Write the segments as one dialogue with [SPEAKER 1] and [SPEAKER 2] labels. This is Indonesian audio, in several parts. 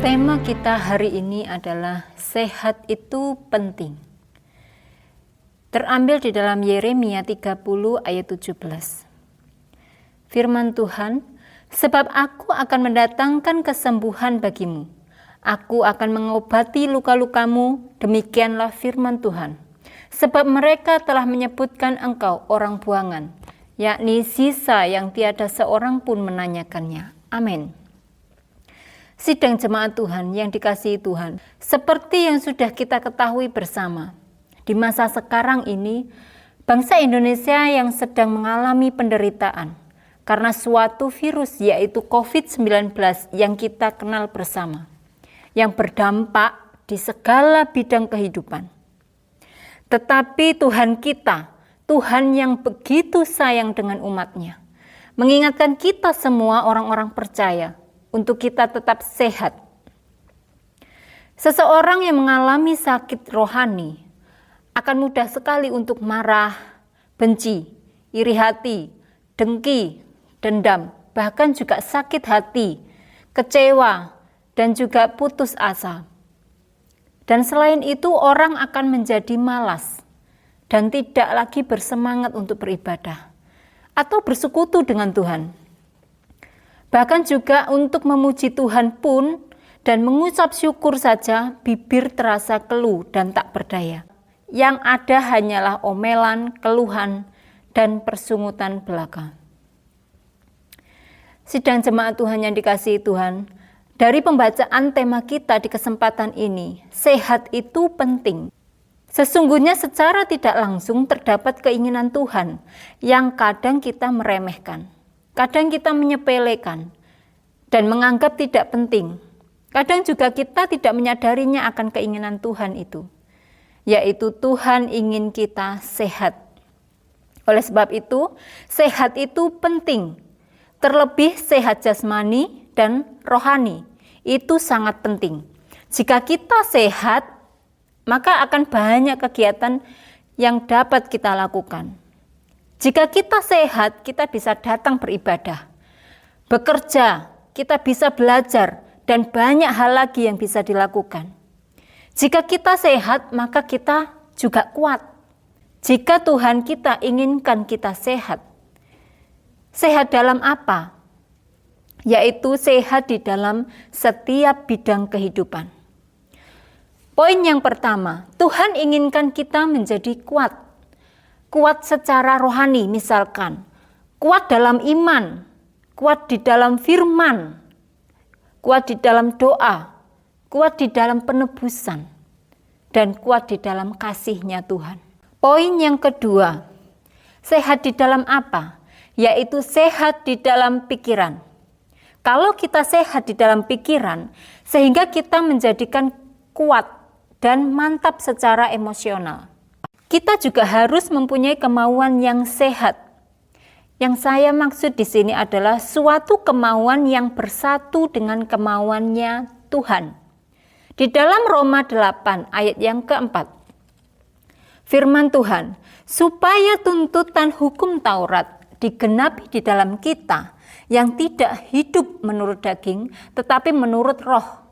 [SPEAKER 1] Tema kita hari ini adalah sehat itu penting. Terambil di dalam Yeremia 30 ayat 17. Firman Tuhan, sebab aku akan mendatangkan kesembuhan bagimu. Aku akan mengobati luka-lukamu, demikianlah firman Tuhan. Sebab mereka telah menyebutkan engkau orang buangan, yakni sisa yang tiada seorang pun menanyakannya. Amin. Sidang jemaat Tuhan yang dikasihi Tuhan, seperti yang sudah kita ketahui bersama, di masa sekarang ini, bangsa Indonesia yang sedang mengalami penderitaan karena suatu virus yaitu COVID-19 yang kita kenal bersama, yang berdampak di segala bidang kehidupan. Tetapi Tuhan kita, Tuhan yang begitu sayang dengan umatnya, mengingatkan kita semua orang-orang percaya, untuk kita tetap sehat. Seseorang yang mengalami sakit rohani akan mudah sekali untuk marah, benci, iri hati, dengki, dendam, bahkan juga sakit hati, kecewa, dan juga putus asa. Dan selain itu orang akan menjadi malas dan tidak lagi bersemangat untuk beribadah atau bersekutu dengan Tuhan. Bahkan juga untuk memuji Tuhan pun dan mengucap syukur saja bibir terasa keluh dan tak berdaya. Yang ada hanyalah omelan, keluhan, dan persungutan belaka. Sidang jemaat Tuhan yang dikasihi Tuhan, dari pembacaan tema kita di kesempatan ini, sehat itu penting. Sesungguhnya secara tidak langsung terdapat keinginan Tuhan yang kadang kita meremehkan. Kadang kita menyepelekan dan menganggap tidak penting. Kadang juga kita tidak menyadarinya akan keinginan Tuhan itu, yaitu Tuhan ingin kita sehat. Oleh sebab itu, sehat itu penting. Terlebih sehat jasmani dan rohani, itu sangat penting. Jika kita sehat, maka akan banyak kegiatan yang dapat kita lakukan. Jika kita sehat, kita bisa datang beribadah, bekerja, kita bisa belajar, dan banyak hal lagi yang bisa dilakukan. Jika kita sehat, maka kita juga kuat. Jika Tuhan kita inginkan kita sehat. Sehat dalam apa? Yaitu sehat di dalam setiap bidang kehidupan. Poin yang pertama, Tuhan inginkan kita menjadi kuat. Kuat secara rohani misalkan, kuat dalam iman, kuat di dalam firman, kuat di dalam doa, kuat di dalam penebusan, dan kuat di dalam kasih-Nya Tuhan. Poin yang kedua, sehat di dalam apa? Yaitu sehat di dalam pikiran. Kalau kita sehat di dalam pikiran, sehingga kita menjadikan kuat dan mantap secara emosional. Kita juga harus mempunyai kemauan yang sehat. Yang saya maksud di sini adalah suatu kemauan yang bersatu dengan kemauannya Tuhan. Di dalam Roma 8 ayat yang keempat, firman Tuhan, supaya tuntutan hukum Taurat digenapi di dalam kita yang tidak hidup menurut daging, tetapi menurut roh.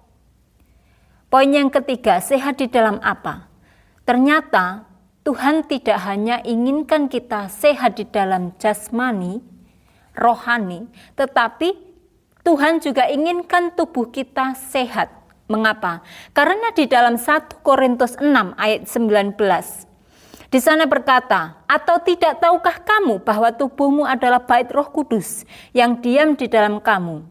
[SPEAKER 1] Poin yang ketiga, sehat di dalam apa? Ternyata Tuhan tidak hanya inginkan kita sehat di dalam jasmani, rohani, tetapi Tuhan juga inginkan tubuh kita sehat. Mengapa? Karena di dalam 1 Korintus 6 ayat 19, di sana berkata, atau tidak tahukah kamu bahwa tubuhmu adalah bait Roh Kudus yang diam di dalam kamu?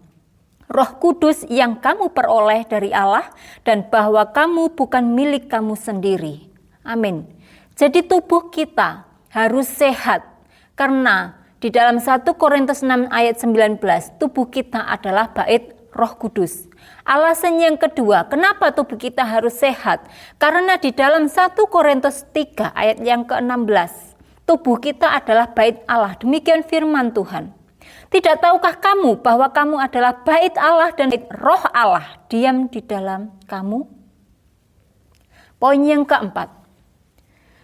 [SPEAKER 1] Roh Kudus yang kamu peroleh dari Allah dan bahwa kamu bukan milik kamu sendiri. Amin. Jadi tubuh kita harus sehat karena di dalam 1 Korintus 6 ayat 19 tubuh kita adalah bait Roh Kudus. Alasan yang kedua, kenapa tubuh kita harus sehat? Karena di dalam 1 Korintus 3 ayat yang ke-16 tubuh kita adalah bait Allah. Demikian firman Tuhan. Tidak tahukah kamu bahwa kamu adalah bait Allah dan Roh Allah diam di dalam kamu? Poin yang keempat,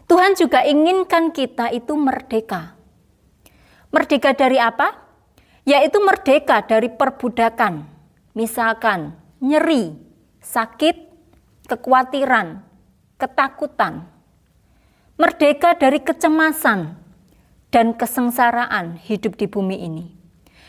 [SPEAKER 1] Tuhan juga inginkan kita itu merdeka. Merdeka dari apa? Yaitu merdeka dari perbudakan. Misalkan nyeri, sakit, kekhawatiran, ketakutan, merdeka dari kecemasan dan kesengsaraan hidup di bumi ini.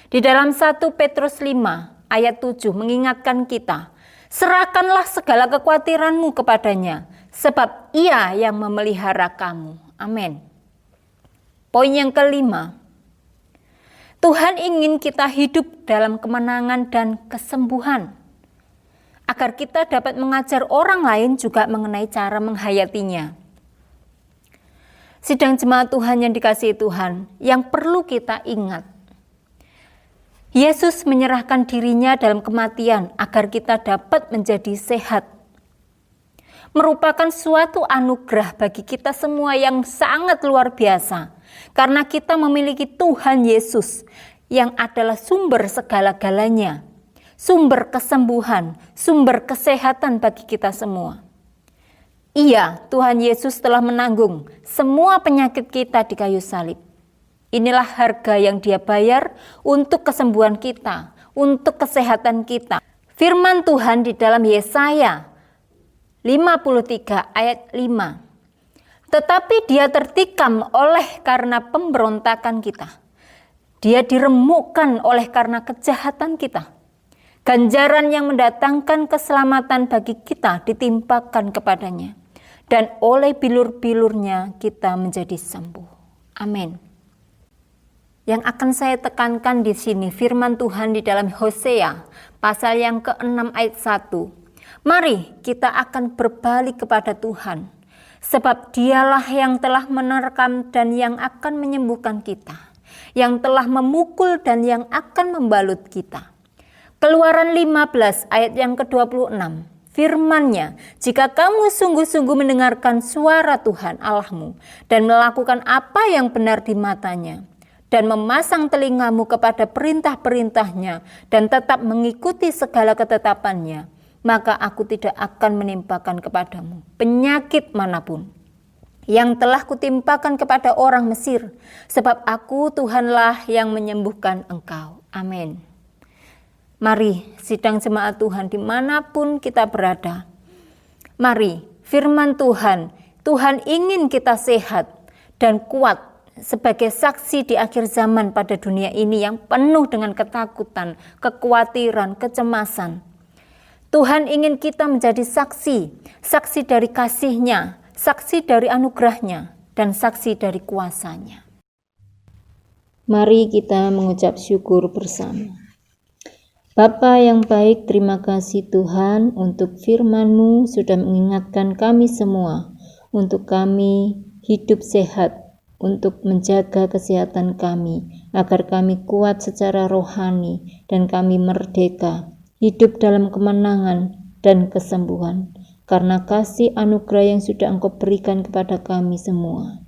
[SPEAKER 1] Di dalam 1 Petrus 5 ayat 7 mengingatkan kita, serahkanlah segala kekhawatiranmu kepadanya, sebab Ia yang memelihara kamu. Amin. Poin yang kelima, Tuhan ingin kita hidup dalam kemenangan dan kesembuhan, agar kita dapat mengajar orang lain juga mengenai cara menghayatinya. Sidang jemaat Tuhan yang dikasihi Tuhan, yang perlu kita ingat, Yesus menyerahkan dirinya dalam kematian agar kita dapat menjadi sehat. Merupakan suatu anugerah bagi kita semua yang sangat luar biasa, karena kita memiliki Tuhan Yesus yang adalah sumber segala-galanya, sumber kesembuhan, sumber kesehatan bagi kita semua. Iya, Tuhan Yesus telah menanggung semua penyakit kita di kayu salib. Inilah harga yang Dia bayar untuk kesembuhan kita, untuk kesehatan kita. Firman Tuhan di dalam Yesaya 53 ayat 5. Tetapi Dia tertikam oleh karena pemberontakan kita. Dia diremukkan oleh karena kejahatan kita. Ganjaran yang mendatangkan keselamatan bagi kita ditimpakan kepadanya. Dan oleh bilur-bilurnya kita menjadi sembuh. Amin. Yang akan saya tekankan di sini firman Tuhan di dalam Hosea pasal yang ke-6 ayat 1. Mari kita akan berbalik kepada Tuhan, sebab Dialah yang telah menerkam dan yang akan menyembuhkan kita, yang telah memukul dan yang akan membalut kita. Keluaran 15 ayat yang ke-26. Firman-Nya, jika kamu sungguh-sungguh mendengarkan suara Tuhan Allahmu dan melakukan apa yang benar di matanya, dan memasang telingamu kepada perintah-perintahnya dan tetap mengikuti segala ketetapannya, maka aku tidak akan menimpakan kepadamu penyakit manapun yang telah kutimpakan kepada orang Mesir, sebab aku Tuhanlah yang menyembuhkan engkau. Amin. Mari sidang jemaat Tuhan dimanapun kita berada, mari firman Tuhan, Tuhan ingin kita sehat dan kuat sebagai saksi di akhir zaman pada dunia ini yang penuh dengan ketakutan, kekhawatiran, kecemasan. Tuhan ingin kita menjadi saksi, saksi dari kasih-Nya, saksi dari anugerah-Nya, dan saksi dari kuasa-Nya. Mari kita mengucap syukur bersama. Bapa yang baik, terima kasih Tuhan untuk firman-Mu sudah mengingatkan kami semua, untuk kami hidup sehat, untuk menjaga kesehatan kami, agar kami kuat secara rohani dan kami merdeka, hidup dalam kemenangan dan kesembuhan, karena kasih anugerah yang sudah Engkau berikan kepada kami semua.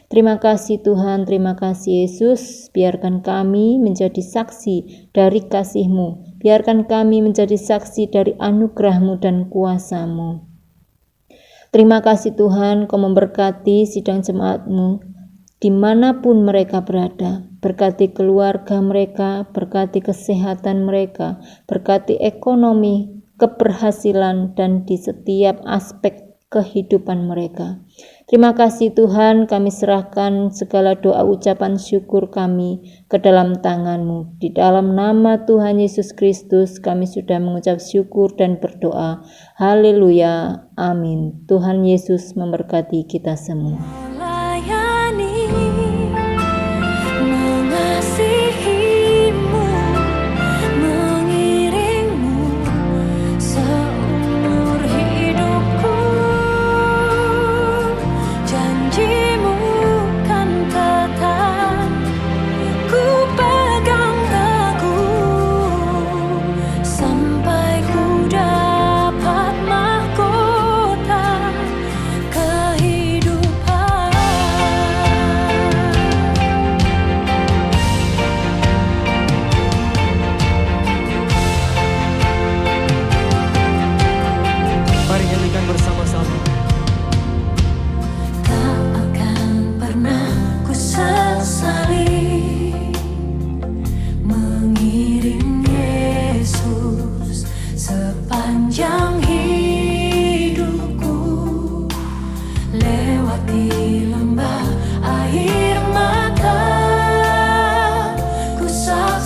[SPEAKER 1] Terima kasih Tuhan, terima kasih Yesus, biarkan kami menjadi saksi dari kasih-Mu, biarkan kami menjadi saksi dari anugerah-Mu dan kuasa-Mu. Terima kasih Tuhan, Kau memberkati sidang jemaat-Mu, dimanapun mereka berada, berkati keluarga mereka, berkati kesehatan mereka, berkati ekonomi, keberhasilan, dan di setiap aspek kehidupan mereka. Terima kasih Tuhan, kami serahkan segala doa ucapan syukur kami ke dalam tangan-Mu. Di dalam nama Tuhan Yesus Kristus kami sudah mengucap syukur dan berdoa. Haleluya, amin. Tuhan Yesus memberkati kita semua.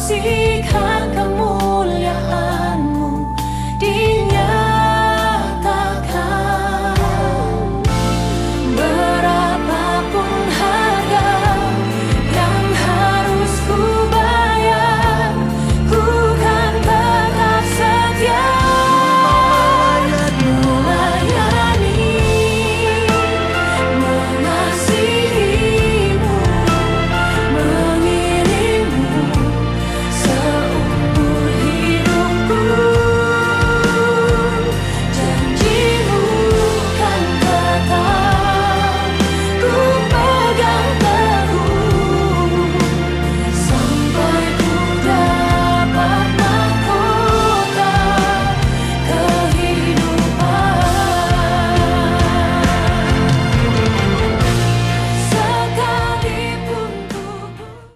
[SPEAKER 2] saksikan kamu